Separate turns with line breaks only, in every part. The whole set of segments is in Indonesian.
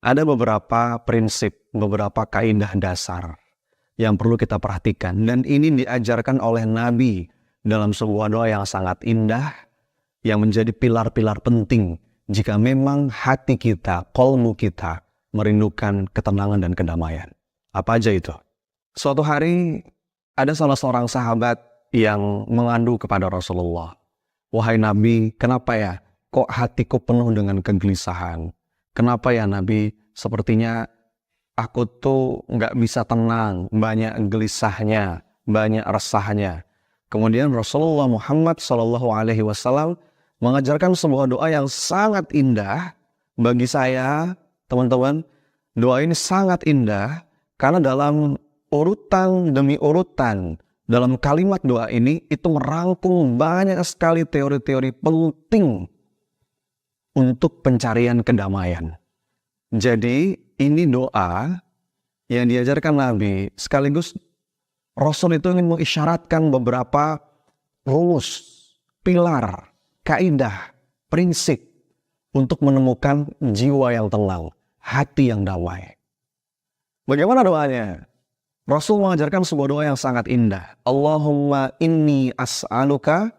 Ada beberapa prinsip, beberapa kaidah dasar yang perlu kita perhatikan. Dan ini diajarkan oleh Nabi dalam sebuah doa yang sangat indah, yang menjadi pilar-pilar penting jika memang hati kita, qalbu kita, merindukan ketenangan dan kedamaian. Apa aja itu? Suatu hari ada salah seorang sahabat yang mengadu kepada Rasulullah. Wahai Nabi, kenapa ya kok hatiku penuh dengan kegelisahan? Kenapa ya Nabi, sepertinya aku tuh nggak bisa tenang, banyak gelisahnya, banyak resahnya. Kemudian Rasulullah Muhammad SAW mengajarkan sebuah doa yang sangat indah bagi saya, teman-teman. Doa ini sangat indah karena dalam urutan demi urutan, dalam kalimat doa ini itu merangkum banyak sekali teori-teori penting untuk pencarian kedamaian. Jadi ini doa yang diajarkan Nabi, sekaligus Rasul itu ingin mengisyaratkan beberapa rumus, pilar, kaidah, prinsip untuk menemukan jiwa yang tenang, hati yang damai. Bagaimana doanya? Rasul mengajarkan sebuah doa yang sangat indah. Allahumma inni as'aluka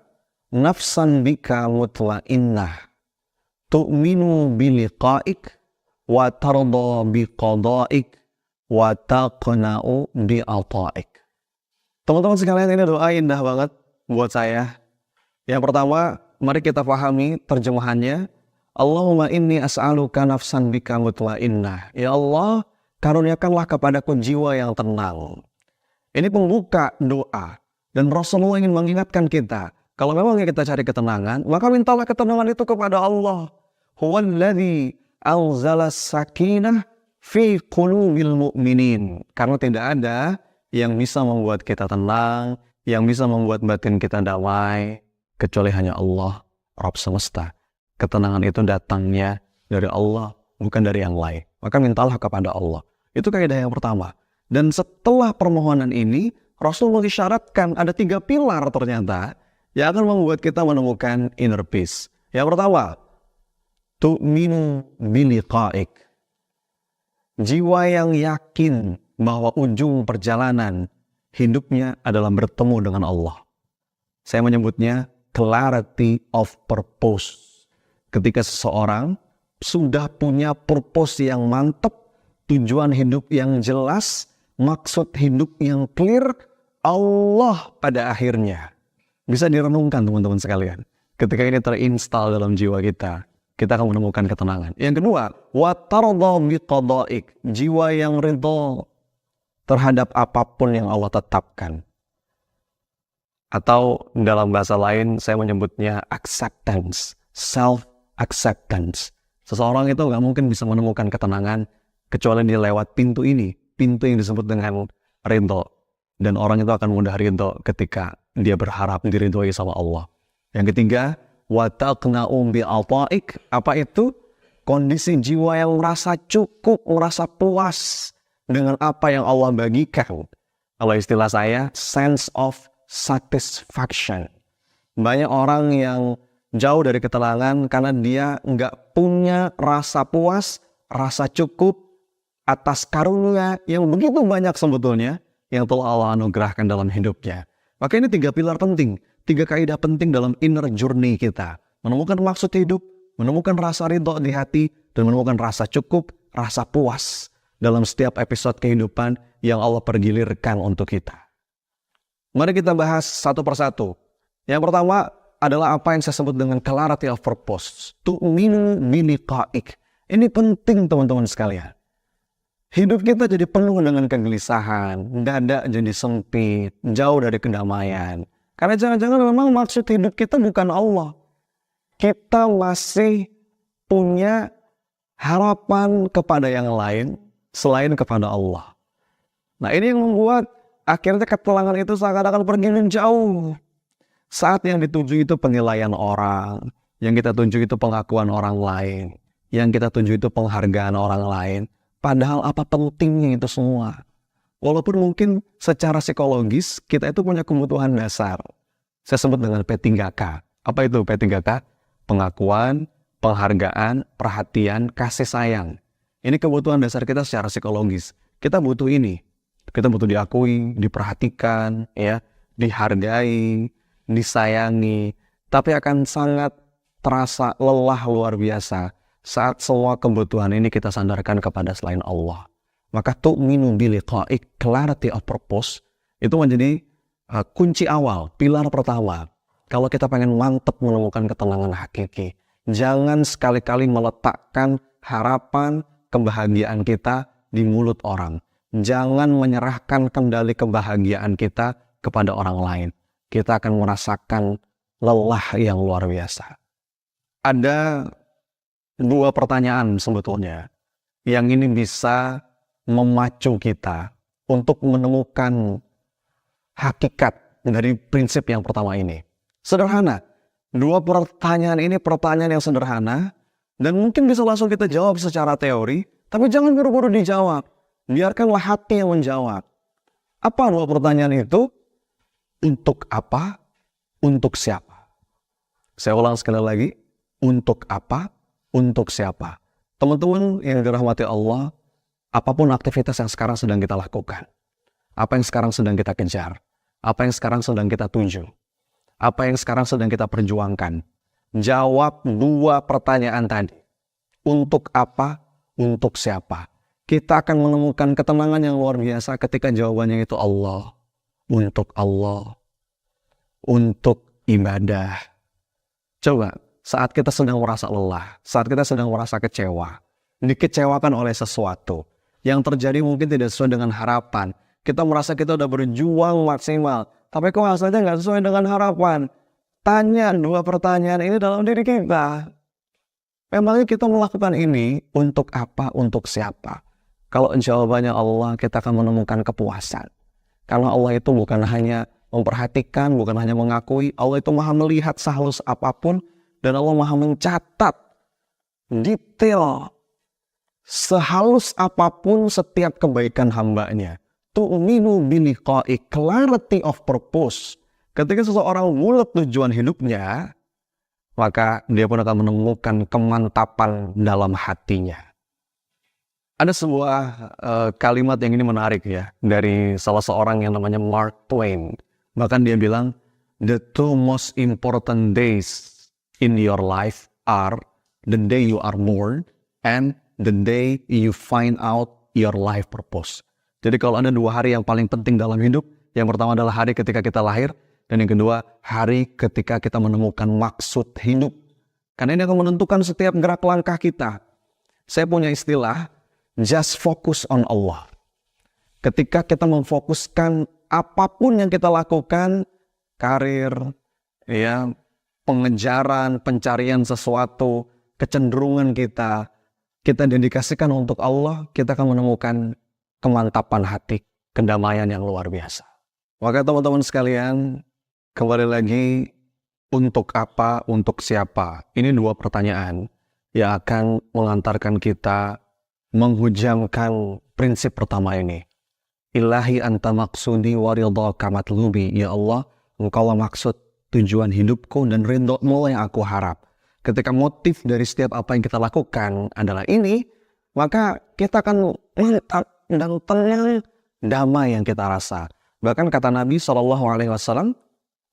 nafsan bika mutmainnah tu'minu biliqa'ik wa tarda biqada'ik wa taqna'u bi'ata'ik. Teman-teman sekalian, ini doa indah banget buat saya. Yang pertama, mari kita pahami terjemahannya. Allahumma inni as'aluka nafsan bika mutmainnah. Ya Allah, karuniakanlah kepadaku jiwa yang tenang. Ini pembuka doa. Dan Rasulullah ingin mengingatkan kita, kalau memang kita cari ketenangan, maka mintalah ketenangan itu kepada Allah. Huwallazi anzala sakinah fi qulubil mu'minin. Karena tidak ada yang bisa membuat kita tenang, yang bisa membuat batin kita damai, kecuali hanya Allah, Rabb semesta. Ketenangan itu datangnya dari Allah, bukan dari yang lain. Maka mintalah kepada Allah. Itu kaidah yang pertama. Dan setelah permohonan ini, Rasul mengisyaratkan ada 3 pilar ternyata yang akan membuat kita menemukan inner peace. Yang pertama, tu'minu biliqa'ik. Jiwa yang yakin bahwa ujung perjalanan hidupnya adalah bertemu dengan Allah. Saya menyebutnya clarity of purpose. Ketika seseorang sudah punya purpose yang mantap, tujuan hidup yang jelas, maksud hidup yang clear, Allah pada akhirnya. Bisa direnungkan teman-teman sekalian. Ketika ini terinstal dalam jiwa kita akan menemukan ketenangan. Yang kedua, wa tarda biqada'ik. Jiwa yang ridha terhadap apapun yang Allah tetapkan. Atau dalam bahasa lain saya menyebutnya acceptance, self-acceptance. Seseorang itu nggak mungkin bisa menemukan ketenangan kecuali dia lewat pintu ini, pintu yang disebut dengan ridho. Dan orang itu akan mudah ridho ketika dia berharap diridhoi sama Allah. Yang ketiga, wa taqna'u bi'ata'ik. Apa itu? Kondisi jiwa yang merasa cukup, merasa puas dengan apa yang Allah bagikan. Kalau istilah saya, sense of satisfaction. Banyak orang yang jauh dari ketenangan karena dia nggak punya rasa puas, rasa cukup atas karunia yang begitu banyak sebetulnya yang telah Allah anugerahkan dalam hidupnya. Maka ini 3 pilar penting, 3 kaidah penting dalam inner journey kita. Menemukan maksud hidup, menemukan rasa ridho di hati, dan menemukan rasa cukup, rasa puas dalam setiap episode kehidupan yang Allah pergilirkan untuk kita. Mari kita bahas satu persatu. Yang pertama adalah apa yang saya sebut dengan clarity of purpose. Tu'minu biliqa'ik. Ini penting teman-teman sekalian. Hidup kita jadi penuh dengan kegelisahan, dada jadi sempit, jauh dari kedamaian. Karena jangan-jangan memang maksud hidup kita bukan Allah. Kita masih punya harapan kepada yang lain selain kepada Allah. Nah, ini yang membuat akhirnya ketenangan itu seakan-akan pergi menjauh. Saat yang dituju itu penilaian orang, yang kita tuju itu pengakuan orang lain, yang kita tuju itu penghargaan orang lain. Padahal apa pentingnya itu semua? Walaupun mungkin secara psikologis kita itu punya kebutuhan dasar. Saya sebut dengan P3K. Apa itu P3K? Pengakuan, penghargaan, perhatian, kasih sayang. Ini kebutuhan dasar kita secara psikologis. Kita butuh ini. Kita butuh diakui, diperhatikan, ya, dihargai, disayangi. Tapi akan sangat terasa lelah luar biasa saat semua kebutuhan ini kita sandarkan kepada selain Allah. Maka tu'minu biliqa'i, clarity of purpose, itu menjadi kunci awal, pilar pertama. Kalau kita pengen mantap menemukan ketenangan hakiki, jangan sekali-kali meletakkan harapan kebahagiaan kita di mulut orang. Jangan menyerahkan kendali kebahagiaan kita kepada orang lain. Kita akan merasakan lelah yang luar biasa. Ada dua pertanyaan sebetulnya yang ini bisa memacu kita untuk menemukan hakikat dari prinsip yang pertama ini. Sederhana. Dua pertanyaan ini pertanyaan yang sederhana dan mungkin bisa langsung kita jawab secara teori, tapi jangan buru-buru dijawab. Biarkanlah hati yang menjawab. Apa dua pertanyaan itu? Untuk apa? Untuk siapa? Saya ulang sekali lagi. Untuk apa? Untuk siapa? Teman-teman yang dirahmati Allah, apapun aktivitas yang sekarang sedang kita lakukan, apa yang sekarang sedang kita kejar, apa yang sekarang sedang kita tuju, apa yang sekarang sedang kita perjuangkan, jawab dua pertanyaan tadi. Untuk apa? Untuk siapa? Kita akan menemukan ketenangan yang luar biasa ketika jawabannya itu Allah. Untuk Allah. Untuk ibadah. Coba, saat kita sedang merasa lelah, saat kita sedang merasa kecewa, dikecewakan oleh sesuatu yang terjadi mungkin tidak sesuai dengan harapan, kita merasa kita udah berjuang maksimal, tapi kok hasilnya nggak sesuai dengan harapan. Tanya dua pertanyaan ini dalam diri kita. Memangnya kita melakukan ini untuk apa, untuk siapa? Kalau jawabannya Allah, kita akan menemukan kepuasan. Karena Allah itu bukan hanya memperhatikan, bukan hanya mengakui. Allah itu maha melihat sehalus apapun. Dan Allah maha mencatat detail sehalus apapun setiap kebaikan hambanya. Tu'minu biliqa'i, clarity of purpose. Ketika seseorang bulat tujuan hidupnya, maka dia pun akan menemukan kemantapan dalam hatinya. Ada sebuah kalimat yang ini menarik ya, dari salah seorang yang namanya Mark Twain. Bahkan dia bilang, the two most important days in your life are the day you are born and the day you find out your life purpose. Jadi kalau ada dua hari yang paling penting dalam hidup, yang pertama adalah hari ketika kita lahir, dan yang kedua hari ketika kita menemukan maksud hidup. Karena ini akan menentukan setiap gerak langkah kita. Saya punya istilah, just focus on Allah. Ketika kita memfokuskan apapun yang kita lakukan, karir, ya, pengejaran, pencarian sesuatu, kecenderungan kita dedikasikan untuk Allah, kita akan menemukan kemantapan hati, kedamaian yang luar biasa. Maka teman-teman sekalian, kembali lagi, untuk apa, untuk siapa? Ini dua pertanyaan yang akan mengantarkan kita menghujamkan prinsip pertama ini. Ilahi anta maksudi wa ridhaka matlubi. Ya Allah, Engkaulah maksud tujuan hidupku dan ridho-Mu yang aku harap. Ketika motif dari setiap apa yang kita lakukan adalah ini, maka kita akan mantap dan tenang, damai yang kita rasa. Bahkan kata Nabi SAW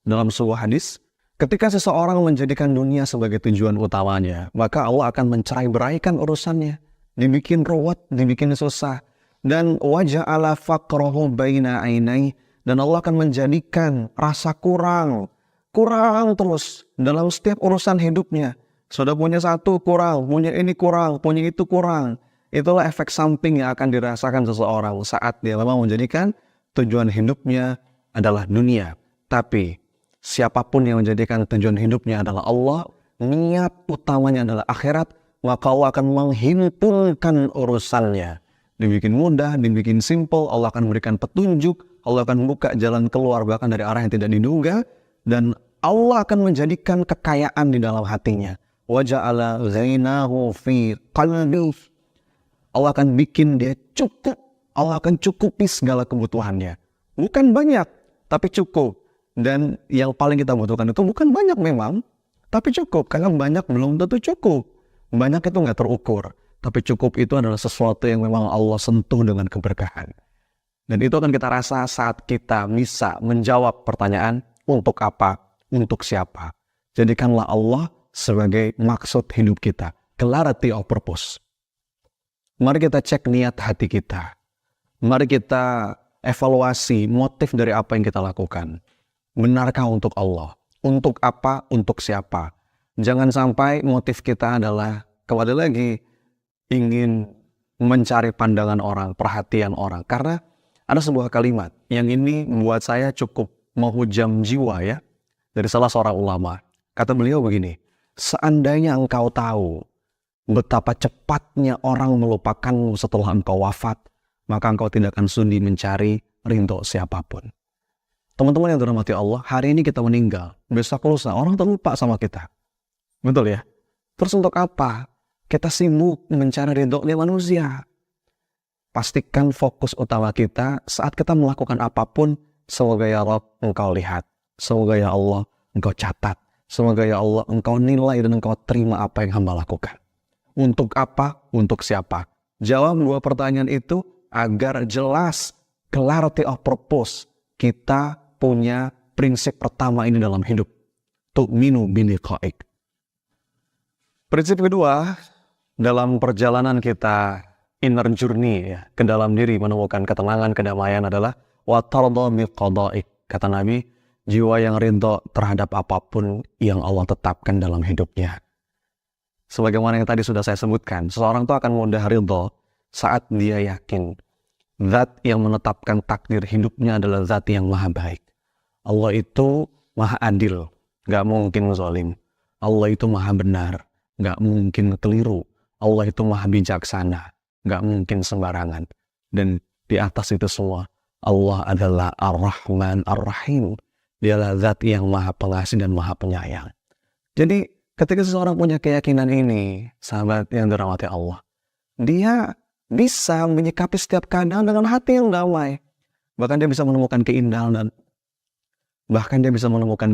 dalam sebuah hadis, ketika seseorang menjadikan dunia sebagai tujuan utamanya, maka Allah akan mencerai-beraikan urusannya. Dibikin ruwet, dibikin susah. Dan waja'ala faqrahu baina ainai, dan Allah akan menjadikan rasa kurang terus dalam setiap urusan hidupnya. Sudah punya satu kurang, punya ini kurang, punya itu kurang. Itulah efek samping yang akan dirasakan seseorang saat dia memang menjadikan tujuan hidupnya adalah dunia. Tapi siapapun yang menjadikan tujuan hidupnya adalah Allah, niat utamanya adalah akhirat, maka Allah akan menghimpunkan urusannya. Dibikin mudah, dibikin simple, Allah akan memberikan petunjuk, Allah akan membuka jalan keluar bahkan dari arah yang tidak diduga, dan Allah akan menjadikan kekayaan di dalam hatinya. Waja'ala ghainahu fi qalbi. Allah akan bikin dia cukup. Allah akan cukupi segala kebutuhannya. Bukan banyak, tapi cukup. Dan yang paling kita butuhkan itu bukan banyak memang, tapi cukup. Karena banyak belum tentu cukup. Banyak itu nggak terukur. tapi cukup itu adalah sesuatu yang memang Allah sentuh dengan keberkahan. Dan itu akan kita rasa saat kita bisa menjawab pertanyaan, untuk apa, untuk siapa. Jadikanlah Allah sebagai maksud hidup kita, clarity of purpose. Mari kita cek niat hati kita. Mari kita evaluasi motif dari apa yang kita lakukan. Benarkah untuk Allah? Untuk apa? Untuk siapa? Jangan sampai motif kita adalah, kembali lagi, ingin mencari pandangan orang, perhatian orang. Karena ada sebuah kalimat yang ini membuat saya cukup menghujam jiwa ya, dari salah seorang ulama. Kata beliau begini, seandainya engkau tahu betapa cepatnya orang melupakanmu setelah engkau wafat, maka engkau tidak akan sudi mencari ridho siapapun. Teman-teman yang dirahmati Allah, hari ini kita meninggal, besok lusa orang terlupa sama kita. Betul ya? Terus untuk apa? Kita sibuk mencari ridho manusia. Pastikan fokus utama kita saat kita melakukan apapun, semoga ya Rabb engkau lihat, semoga ya Allah engkau catat, semoga ya Allah engkau nilai dan engkau terima apa yang hamba lakukan. Untuk apa? Untuk siapa? Jawab dua pertanyaan itu agar jelas, clarity of purpose. Kita punya prinsip pertama ini dalam hidup. Tu'minu biliqa'ik. Prinsip kedua, dalam perjalanan kita inner journey ya, ke dalam diri menemukan ketenangan, kedamaian adalah wa tarda biqada'ik. Kata Nabi, jiwa yang ridho terhadap apapun yang Allah tetapkan dalam hidupnya. Sebagaimana yang tadi sudah saya sebutkan, seseorang itu akan mudah ridho saat dia yakin zat yang menetapkan takdir hidupnya adalah zat yang maha baik. Allah itu maha adil, gak mungkin zalim. Allah itu maha benar, gak mungkin keliru. Allah itu maha bijaksana, gak mungkin sembarangan. Dan di atas itu semua, Allah adalah Ar-Rahman Ar-Rahim. Dialah zat yang maha pengasih dan maha penyayang. Jadi ketika seseorang punya keyakinan ini, sahabat yang dirahmati Allah, dia bisa menyikapi setiap keadaan dengan hati yang damai. Bahkan dia bisa menemukan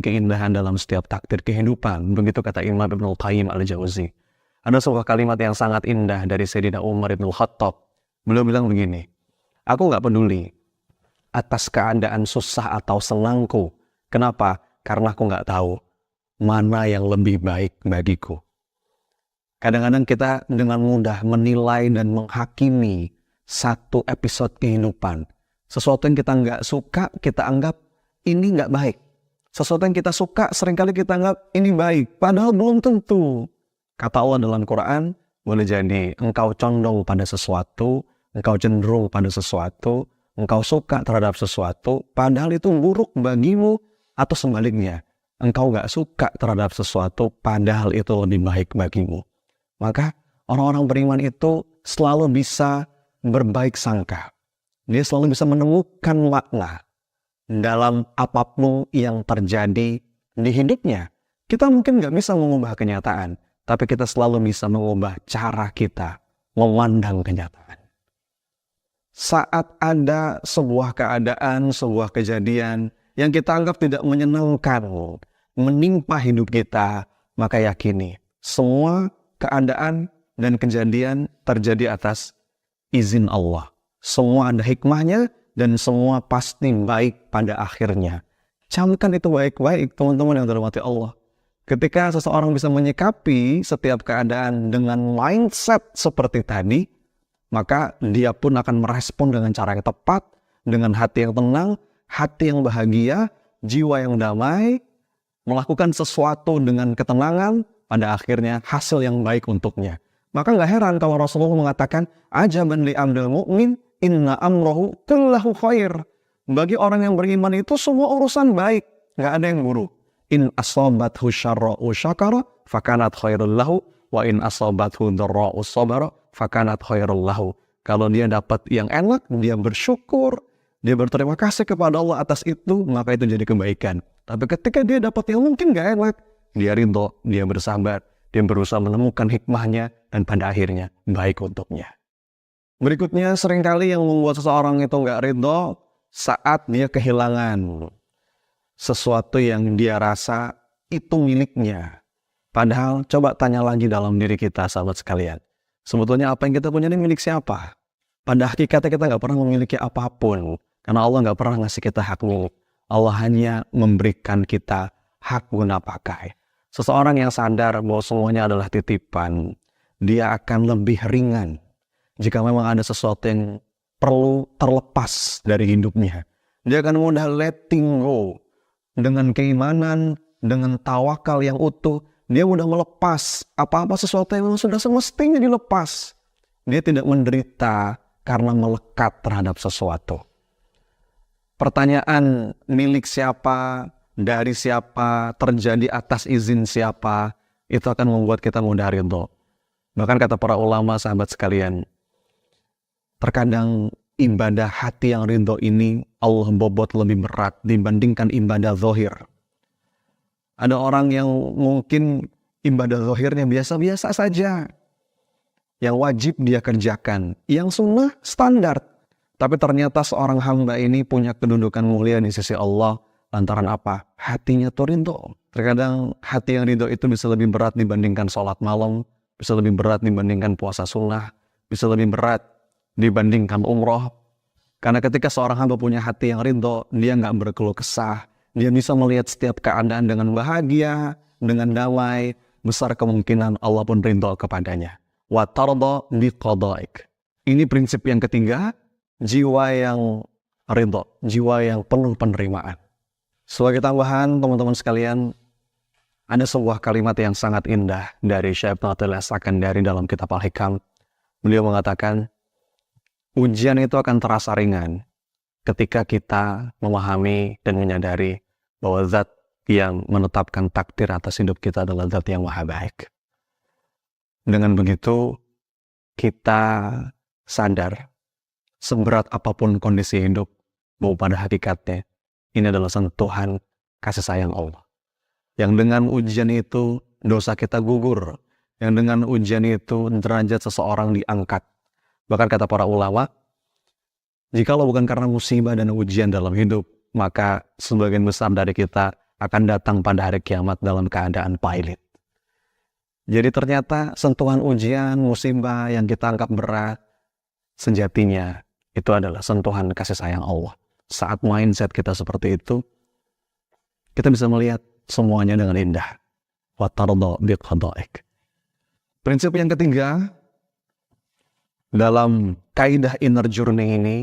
keindahan dalam setiap takdir kehidupan. Begitu kata Imam Ibnul Qayyim Al-Jauzi. Ada sebuah kalimat yang sangat indah dari Sayyidina Umar Ibn Khattab. Beliau bilang begini, aku gak peduli atas keadaan susah atau senangku. Kenapa? Karena aku gak tahu mana yang lebih baik bagiku. Kadang-kadang kita dengan mudah menilai dan menghakimi satu episode kehidupan. Sesuatu yang kita nggak suka, kita anggap ini nggak baik. Sesuatu yang kita suka, seringkali kita anggap ini baik. Padahal belum tentu. Kata Allah dalam Quran, boleh jadi engkau condong pada sesuatu, engkau cenderung pada sesuatu, engkau suka terhadap sesuatu, padahal itu buruk bagimu, atau sebaliknya. Engkau nggak suka terhadap sesuatu, padahal itu lebih baik bagimu. Maka orang-orang beriman itu selalu bisa berbaik sangka. Dia selalu bisa menemukan makna dalam apapun yang terjadi di hidupnya. Kita mungkin nggak bisa mengubah kenyataan, tapi kita selalu bisa mengubah cara kita memandang kenyataan. Saat ada sebuah keadaan, sebuah kejadian yang kita anggap tidak menyenangkan, menimpa hidup kita, maka yakini semua keadaan dan kejadian terjadi atas izin Allah. Semua ada hikmahnya dan semua pasti baik pada akhirnya. Camkan itu baik-baik, teman-teman yang dirahmati Allah. Ketika seseorang bisa menyikapi setiap keadaan dengan mindset seperti tadi, maka dia pun akan merespon dengan cara yang tepat, dengan hati yang tenang, hati yang bahagia, jiwa yang damai, melakukan sesuatu dengan ketenangan, pada akhirnya hasil yang baik untuknya. Maka nggak heran kalau Rasulullah mengatakan, ajaban li amril mu'min, inna amrohu kullahu khair. Bagi orang yang beriman itu semua urusan baik, nggak ada yang buruk. In asobathu syarra'u syakara, fakanat khairul lahu, wa in asobathu dharra'u sabara, fakanat khairul lahu. Kalau dia dapat yang enak, dia bersyukur, dia berterima kasih kepada Allah atas itu, maka itu jadi kebaikan. Tapi ketika dia dapat yang mungkin nggak enak, dia ridho, dia bersabar, dia berusaha menemukan hikmahnya, dan pada akhirnya baik untuknya. Berikutnya, seringkali yang membuat seseorang itu nggak ridho saat dia kehilangan sesuatu yang dia rasa itu miliknya. Padahal coba tanya lagi dalam diri kita, sahabat sekalian. Sebetulnya apa yang kita punya ini milik siapa? Pada hakikatnya kita nggak pernah memiliki apapun. Karena Allah nggak pernah ngasih kita hak milik. Allah hanya memberikan kita hak guna pakai. Seseorang yang sadar bahwa semuanya adalah titipan, dia akan lebih ringan jika memang ada sesuatu yang perlu terlepas dari hidupnya. Dia akan mudah letting go. Dengan keimanan, dengan tawakal yang utuh, dia mudah melepas apa-apa sesuatu yang sudah semestinya dilepas. Dia tidak menderita karena melekat terhadap sesuatu. Pertanyaan milik siapa, dari siapa, terjadi atas izin siapa, itu akan membuat kita mudah ridho. Bahkan kata para ulama, sahabat sekalian, terkadang ibadah hati yang ridho ini Allah bobot lebih berat dibandingkan ibadah zahir. Ada orang yang mungkin ibadah zahirnya biasa-biasa saja, yang wajib dia kerjakan, yang sunnah standar. Tapi ternyata seorang hamba ini punya kedudukan mulia di sisi Allah lantaran apa? Hatinya tuh ridho. Terkadang hati yang ridho itu bisa lebih berat dibandingkan sholat malam, bisa lebih berat dibandingkan puasa sunnah, bisa lebih berat dibandingkan umroh. Karena ketika seorang hamba punya hati yang ridho, dia nggak berkeluh kesah, dia bisa melihat setiap keadaan dengan bahagia, dengan damai, besar kemungkinan Allah pun ridho kepadanya. Wa tarda biqadaik. Ini prinsip yang ketiga, jiwa yang ridho, jiwa yang penuh penerimaan. Sebagai tambahan, teman-teman sekalian, ada sebuah kalimat yang sangat indah dari Syekh Ibnu Athaillah As-Sakandari dalam kitab Al-Hikam. Beliau mengatakan, ujian itu akan terasa ringan ketika kita memahami dan menyadari bahwa zat yang menetapkan takdir atas hidup kita adalah zat yang maha baik. Dengan begitu, kita sadar seberat apapun kondisi hidup, bahwa pada hakikatnya ini adalah sentuhan kasih sayang Allah. Yang dengan ujian itu dosa kita gugur. Yang dengan ujian itu derajat seseorang diangkat. Bahkan kata para ulama, jikalau bukan karena musibah dan ujian dalam hidup, maka sebagian besar dari kita akan datang pada hari kiamat dalam keadaan pailit. Jadi ternyata sentuhan ujian, musibah yang kita anggap berat, sejatinya itu adalah sentuhan kasih sayang Allah. Saat mindset kita seperti itu, kita bisa melihat semuanya dengan indah. Wa tarda biqadaik. Prinsip yang ketiga, dalam kaidah inner journey ini,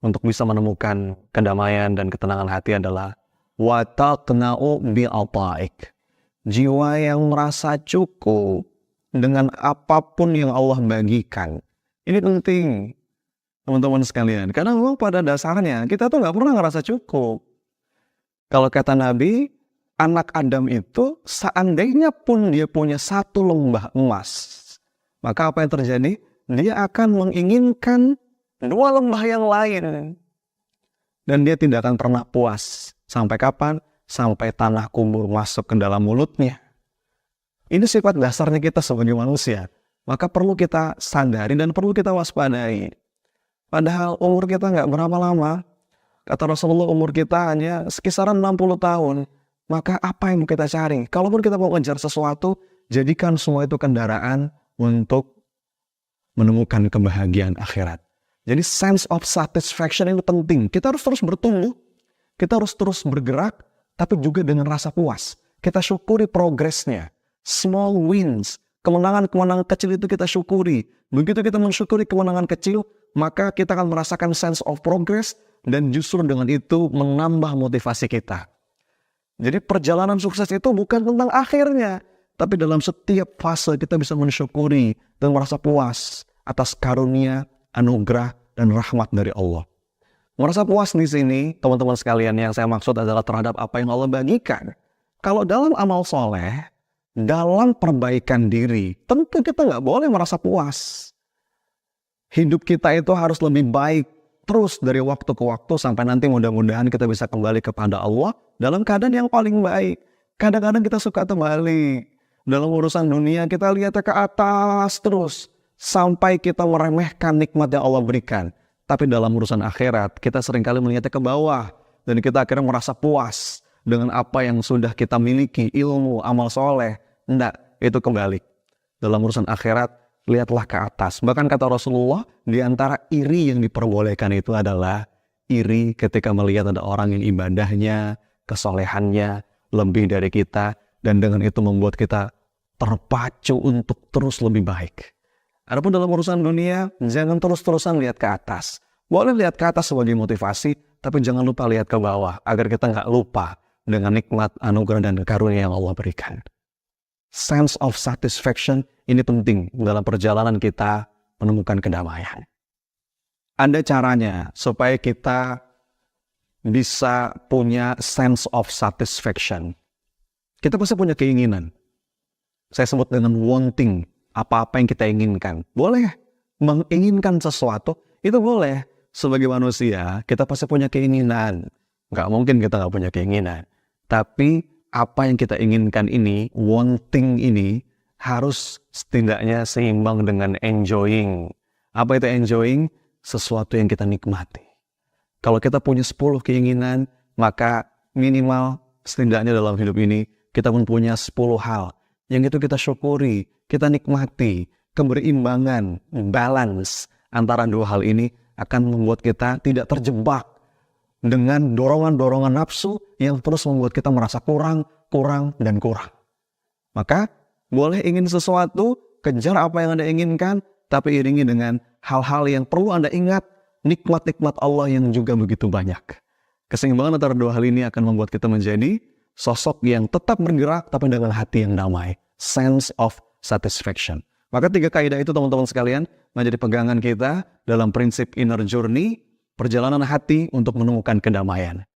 untuk bisa menemukan kedamaian dan ketenangan hati adalah wa taqna'u bi'ataik. Jiwa yang merasa cukup dengan apapun yang Allah bagikan. Ini penting, teman-teman sekalian. Karena memang pada dasarnya kita tuh nggak pernah ngerasa cukup. Kalau kata Nabi, anak Adam itu seandainya pun dia punya satu lembah emas, maka apa yang terjadi? Dia akan menginginkan dua lembah yang lain. Dan dia tidak akan pernah puas. Sampai kapan? Sampai tanah kubur masuk ke dalam mulutnya. Ini sifat dasarnya kita sebagai manusia. Maka perlu kita sadari dan perlu kita waspadai. Padahal umur kita nggak berapa lama. Kata Rasulullah, umur kita hanya sekisaran 60 tahun. Maka apa yang mau kita cari? Kalaupun kita mau ngejar sesuatu, jadikan semua itu kendaraan untuk menemukan kebahagiaan akhirat. Jadi sense of satisfaction itu penting. Kita harus terus bertumbuh. Kita harus terus bergerak, tapi juga dengan rasa puas. Kita syukuri progresnya. Small wins. Kemenangan-kemenangan kecil itu kita syukuri. Begitu kita mensyukuri kemenangan kecil, maka kita akan merasakan sense of progress, dan justru dengan itu menambah motivasi kita. Jadi perjalanan sukses itu bukan tentang akhirnya, tapi dalam setiap fase kita bisa mensyukuri dan merasa puas atas karunia, anugerah, dan rahmat dari Allah. Merasa puas di sini, teman-teman sekalian, yang saya maksud adalah terhadap apa yang Allah bagikan. Kalau dalam amal soleh, dalam perbaikan diri, tentu kita nggak boleh merasa puas. Hidup kita itu harus lebih baik terus dari waktu ke waktu sampai nanti mudah-mudahan kita bisa kembali kepada Allah dalam keadaan yang paling baik. Kadang-kadang kita suka terbalik. Dalam urusan dunia kita lihatnya ke atas terus sampai kita meremehkan nikmat yang Allah berikan. Tapi dalam urusan akhirat kita seringkali melihatnya ke bawah dan kita akhirnya merasa puas dengan apa yang sudah kita miliki, ilmu, amal soleh. Enggak, itu kebalik. Dalam urusan akhirat lihatlah ke atas. Bahkan kata Rasulullah, di antara iri yang diperbolehkan itu adalah iri ketika melihat ada orang yang ibadahnya, kesolehannya lebih dari kita, dan dengan itu membuat kita terpacu untuk terus lebih baik. Adapun dalam urusan dunia, jangan terus-terusan lihat ke atas. Boleh lihat ke atas sebagai motivasi, tapi jangan lupa lihat ke bawah, agar kita nggak lupa dengan nikmat, anugerah, dan karunia yang Allah berikan. Sense of satisfaction ini penting dalam perjalanan kita menemukan kedamaian. Ada caranya supaya kita bisa punya sense of satisfaction. Kita pasti punya keinginan. Saya sebut dengan wanting, apa-apa yang kita inginkan. Boleh menginginkan sesuatu, itu boleh. Sebagai manusia, kita pasti punya keinginan. Nggak mungkin kita nggak punya keinginan. Tapi apa yang kita inginkan ini, wanting ini, harus setidaknya seimbang dengan enjoying. Apa itu enjoying? Sesuatu yang kita nikmati. Kalau kita punya 10 keinginan, maka minimal setidaknya dalam hidup ini, kita pun punya 10 hal. Yang itu kita syukuri, kita nikmati. Keberimbangan, balance antara dua hal ini akan membuat kita tidak terjebak dengan dorongan-dorongan nafsu yang terus membuat kita merasa kurang. Maka boleh ingin sesuatu, kejar apa yang Anda inginkan, tapi iringi dengan hal-hal yang perlu Anda ingat, nikmat-nikmat Allah yang juga begitu banyak. Keseimbangan antara dua hal ini akan membuat kita menjadi sosok yang tetap bergerak, tapi dengan hati yang damai. Sense of satisfaction. Maka 3 kaidah itu teman-teman sekalian menjadi pegangan kita dalam prinsip inner journey, perjalanan hati untuk menemukan kedamaian.